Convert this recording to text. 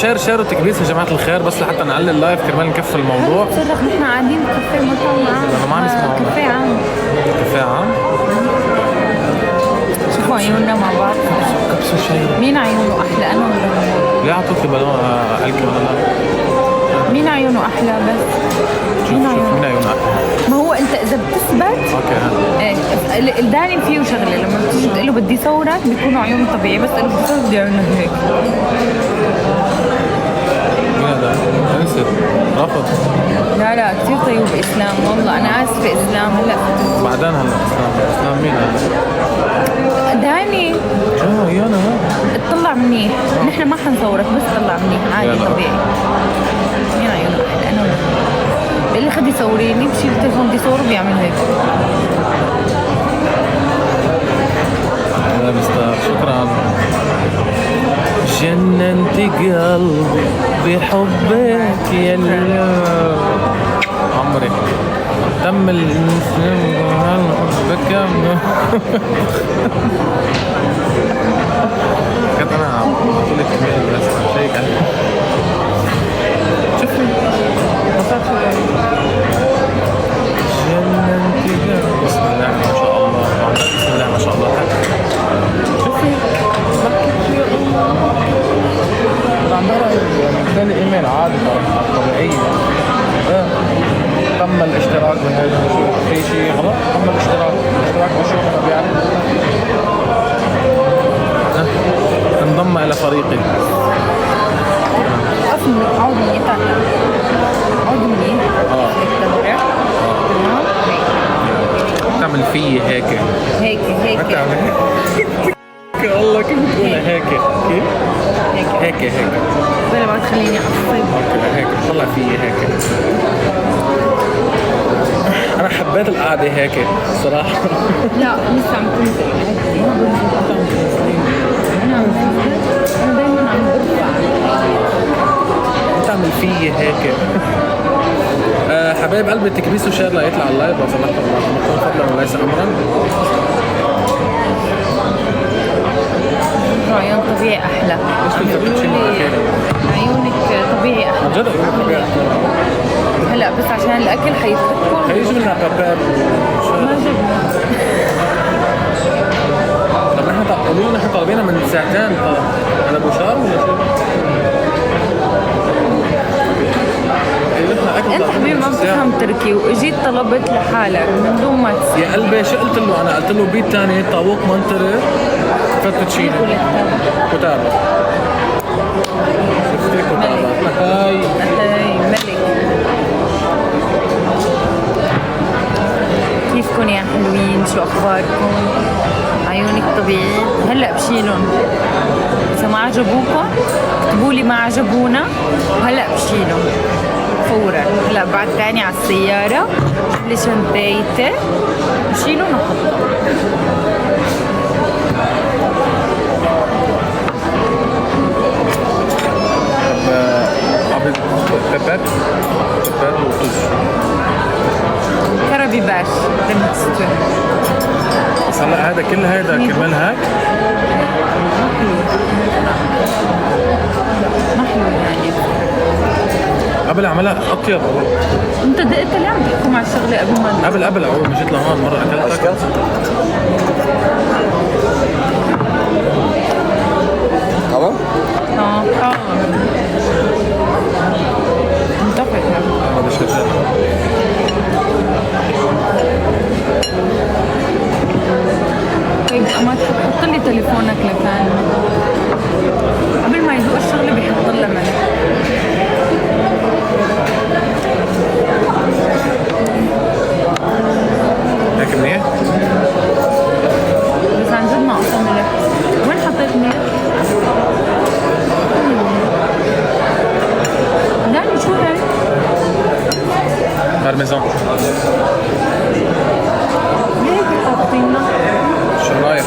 شير وتكبيس يا جماعه الخير، بس لحتى نعلي اللايف كرمال نكفي الموضوع. تصرخ نحن قاعدين بكافيه مطعم انا ما عم يسمعوا. كافيه عام. كافيه عام. شوفوا عيوننا مع بعض. كبسه شاي. مين عيونه احلى، انا ولا هو؟ ليه عطوكي بالون علكي ولا لا؟ مين عيونه احلى بس؟ مين عيونه احلى؟ ما هو انت اذا بتثبت اوكي ايه الداني فيه شغله، لما بتيجي تقول له بدي صورك بيكونوا عيونه طبيعي، بس قال له بدي صورك بدي عيونه هيك. مين هذا؟ انسد رفض. لا كثير طيب اسلام، والله انا اسفه اسلام. هلا بعدين اسلام مين هذا؟ داني يانا اطلع منيح، نحن ما حنصورك بس طلع منيح عادي طبيعي. مين عيونه احلى، انا ولا بقول لي خدي صوريني، بشيل التليفون بدي صوره بيعمل هيك. يا مستر شكرا. جننت قلبي بحبك يا عمري تم بكم. كنت انا عم اقول لك بس شيء شوفي جننت قلبي. بسم الله ما شاء الله، بسم الله ما شاء الله. شوفي عم بقرا يعني ايميل عادي طبيعية. تم الاشتراك بهذا الشيء، في شيء غلط؟ تم الاشتراك بشيء انا بيعرف. انضم الى فريقي. اصلا عود مني طالع عود مني تمام. تعمل فيي هيك والله كيف بتقولها هيك كيف هيك ولا ما تخليني اعصب. اوكي هيك طلع فيي هيك. انا حبيت القعده هيك صراحه. لا لسه عم تنزل. انا دايما عم برفع. تعمل فيي هيك. حبايب قلبي تكبيسوا شير ليطلع اللايف لو سمحتوا، الله فضلا وليس امرا. عيون طبيعي احلى. عيونك طبيعي احلى. عن جد عيونك طبيعي احلى. هلا بس عشان الاكل حيتركوا. خلينا لنا باباب. ما جبنا. طب نحن قولوا لنا، نحن طالبينها من ساعتين. انا بوشار ولا شو؟ انت حبيبي ما بتفهم تركي واجيت طلبت لحالك من دون ما تسأل. يا قلبي شو قلت له؟ انا قلت له بيت ثاني طاووق منطري فتتشيني كتابة. شفتي كتابة هاي ملك. كيفكن يا حلوين؟ شو اخباركم؟ عيونك طبيعي. هلا بشيلهم اذا ما عجبوكم اكتبوا لي ما عجبونا وهلا بشيلهم فورا. هلا بعد تاني على السيارة جيب لي شنطيتي بشيلهم وحطهم. بابات وتوز كرابيباش دمتستو. بس هلا هذا كل هذا كرمال هيك ما حلو يعني. قبل عملها اطيب. انت دقت ليه عم تحكوا مع الشغله قبل ما قبل اول ما جيت لهون مره اكلتها. تمام؟ متفق. هذا شغال. طيب ما تحط لي تليفونك لكان قبل ما يذوق الشغله بيحط لها ملح. هيك منيح؟ بس عن جد ناقصه ملح. وين حطيت ملح؟ داني شو هي؟ بارميزان. ليه هيك حاطينها؟ شو رايك؟